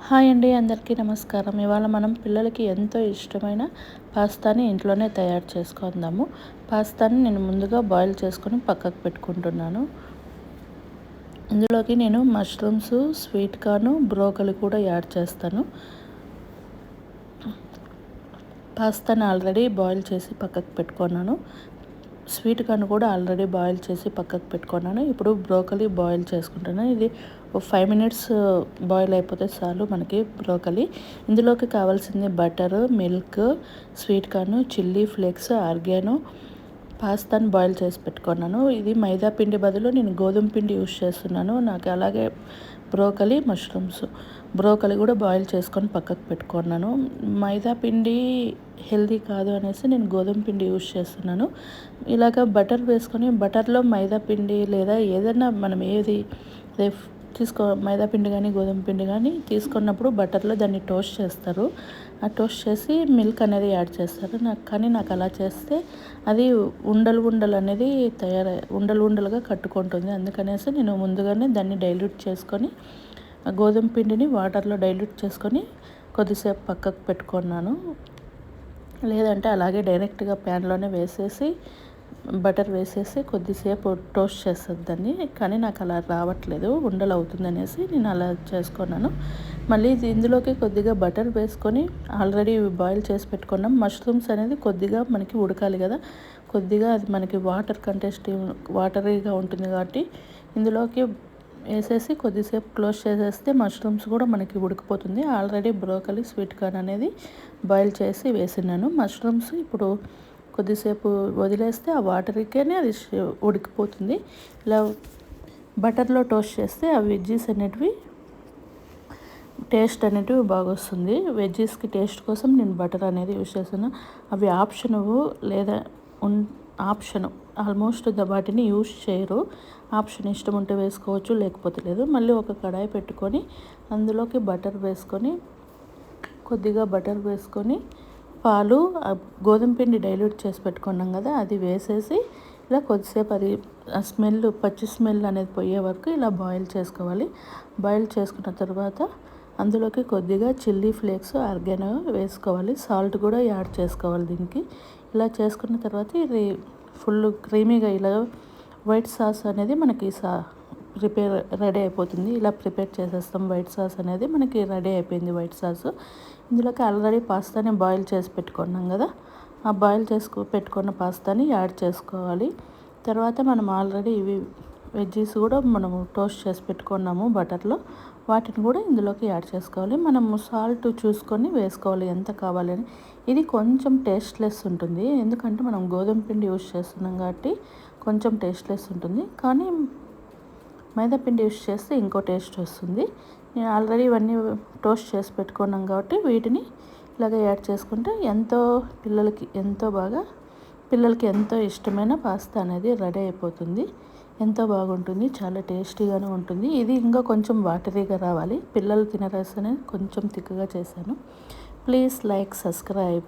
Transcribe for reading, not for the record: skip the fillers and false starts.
Hi అండి, అందరికీ నమస్కారం. ఇవాళ మనం పిల్లలకి ఎంతో ఇష్టమైన పాస్తాని ఇంట్లోనే తయారు చేసుకుందాము. పాస్తాని నేను ముందుగా బాయిల్ చేసుకొని పక్కకు పెట్టుకుంటున్నాను. ఇందులోకి నేను మష్రూమ్స్, స్వీట్ కార్న్, బ్రోకలి కూడా యాడ్ చేస్తాను. పాస్తాని ఆల్రెడీ బాయిల్ చేసి పక్కకు పెట్టుకున్నాను. స్వీట్ కార్న్ కూడా ఆల్రెడీ బాయిల్ చేసి పక్కకు పెట్టుకున్నాను. ఇప్పుడు బ్రోకలి బాయిల్ చేసుకుంటాను. ఇది 5 మినిట్స్ బాయిల్ అయిపోతే చాలు మనకి బ్రోకలి. ఇందులోకి కావాల్సింది butter, milk, sweet corn, chilli flakes, oregano, పాస్తాని బాయిల్ చేసి పెట్టుకున్నాను. ఇది మైదా పిండి బదులు నేను గోధుమ పిండి యూస్ చేస్తున్నాను. నాకు అలాగే బ్రోకలి, మష్రూమ్స్, బ్రోకలి కూడా బాయిల్ చేసుకొని పక్కకు పెట్టుకున్నాను. మైదా పిండి హెల్దీ కాదు అనేసి నేను గోధుమ పిండి యూస్ చేస్తున్నాను. ఇలాగ బటర్ వేసుకొని, బటర్లో మైదా పిండి లేదా ఏదైనా మనం ఏది మైదా పిండి కానీ గోధుమ పిండి కానీ తీసుకున్నప్పుడు బటర్లో దాన్ని టోస్ట్ చేస్తారు. ఆ టోస్ట్ చేసి మిల్క్ అనేది యాడ్ చేస్తారు. నాకు అలా చేస్తే అది ఉండలు అనేది ఉండలుగా కట్టుకుంటుంది. అందుకనేసి నేను ముందుగానే దాన్ని డైల్యూట్ చేసుకొని, గోధుమ పిండిని వాటర్లో డైల్యూట్ చేసుకొని కొద్దిసేపు పక్కకు పెట్టుకున్నాను. లేదంటే అలాగే డైరెక్ట్గా ప్యాన్లోనే వేసేసి బటర్ వేసేసి కొద్దిసేపు టోస్ట్ చేస్తుంది దాన్ని. కానీ నాకు అలా రావట్లేదు, ఉండలు అవుతుంది అనేసి నేను అలా చేసుకున్నాను. మళ్ళీ ఇందులోకి కొద్దిగా బటర్ వేసుకొని ఆల్రెడీ బాయిల్ చేసి పెట్టుకున్నాం. మష్రూమ్స్ అనేది కొద్దిగా మనకి ఉడకాలి కదా, కొద్దిగా అది మనకి వాటరీగా ఉంటుంది కాబట్టి ఇందులోకి వేసేసి కొద్దిసేపు క్లోజ్ చేసేస్తే మష్రూమ్స్ కూడా మనకి ఉడికిపోతుంది. ఆల్రెడీ బ్రోకలి, స్వీట్ కార్న్ అనేది బాయిల్ చేసి వేసినాను. మష్రూమ్స్ ఇప్పుడు కొద్దిసేపు వదిలేస్తే ఆ వాటర్కేనే అది ఉడికిపోతుంది. ఇలా బటర్లో టోస్ట్ చేస్తే ఆ వెజ్జీస్ అనేటివి టేస్ట్ అనేటివి బాగా వస్తుంది. వెజ్జీస్కి టేస్ట్ కోసం నేను బటర్ అనేది యూస్ చేస్తాను. అవి లేదా ఆప్షను ఆల్మోస్ట్ వాటిని యూస్ చేయరు. ఆప్షన్ ఇష్టం ఉంటే వేసుకోవచ్చు, లేకపోతే లేదు. మళ్ళీ ఒక కడాయి పెట్టుకొని అందులోకి కొద్దిగా బటర్ వేసుకొని పాలు, గోధుమ పిండి డైల్యూట్ చేసి పెట్టుకున్నాం కదా, అది వేసేసి ఇలా కొద్దిసేపు అది పచ్చి స్మెల్ అనేది పోయే వరకు ఇలా బాయిల్ చేసుకోవాలి. బాయిల్ చేసుకున్న తర్వాత అందులోకి కొద్దిగా చిల్లీ ఫ్లేక్స్, ఆర్గానో వేసుకోవాలి. సాల్ట్ కూడా యాడ్ చేసుకోవాలి దీనికి. ఇలా చేసుకున్న తర్వాత ఇది ఫుల్ క్రీమీగా ఇలా వైట్ సాస్ అనేది మనకి రెడీ అయిపోతుంది. ఇలా ప్రిపేర్ చేసేస్తాం. వైట్ సాస్ అనేది మనకి రెడీ అయిపోయింది. వైట్ సాస్ ఇందులోకి ఆల్రెడీ పాస్తాని బాయిల్ చేసి పెట్టుకున్నాం కదా, ఆ బాయిల్ పెట్టుకున్న పాస్తాని యాడ్ చేసుకోవాలి. తర్వాత మనం ఆల్రెడీ ఇవి వెజ్జీస్ కూడా మనము టోస్ట్ చేసి పెట్టుకున్నాము బటర్లో, వాటిని కూడా ఇందులోకి యాడ్ చేసుకోవాలి. మనము సాల్ట్ చూసుకొని వేసుకోవాలి ఎంత కావాలని. ఇది కొంచెం టేస్ట్లెస్ ఉంటుంది, ఎందుకంటే మనం గోధుమ పిండి యూస్ చేస్తున్నాం కాబట్టి కొంచెం టేస్ట్లెస్ ఉంటుంది. కానీ మైదా పిండి యూస్ చేస్తే ఇంకో టేస్ట్ వస్తుంది. నేను ఆల్రెడీ ఇవన్నీ టోస్ట్ చేసి పెట్టుకున్నాం కాబట్టి వీటిని ఇలాగ యాడ్ చేసుకుంటే పిల్లలకి ఎంతో ఇష్టమైన పాస్తా అనేది రెడీ అయిపోతుంది. ఎంతో బాగుంటుంది, చాలా టేస్టీగానే ఉంటుంది. ఇది ఇంకా కొంచెం వాటరీగా రావాలి, పిల్లలు తినే రైస్ అనేది కొంచెం థిక్గా చేశాను. Please like, subscribe.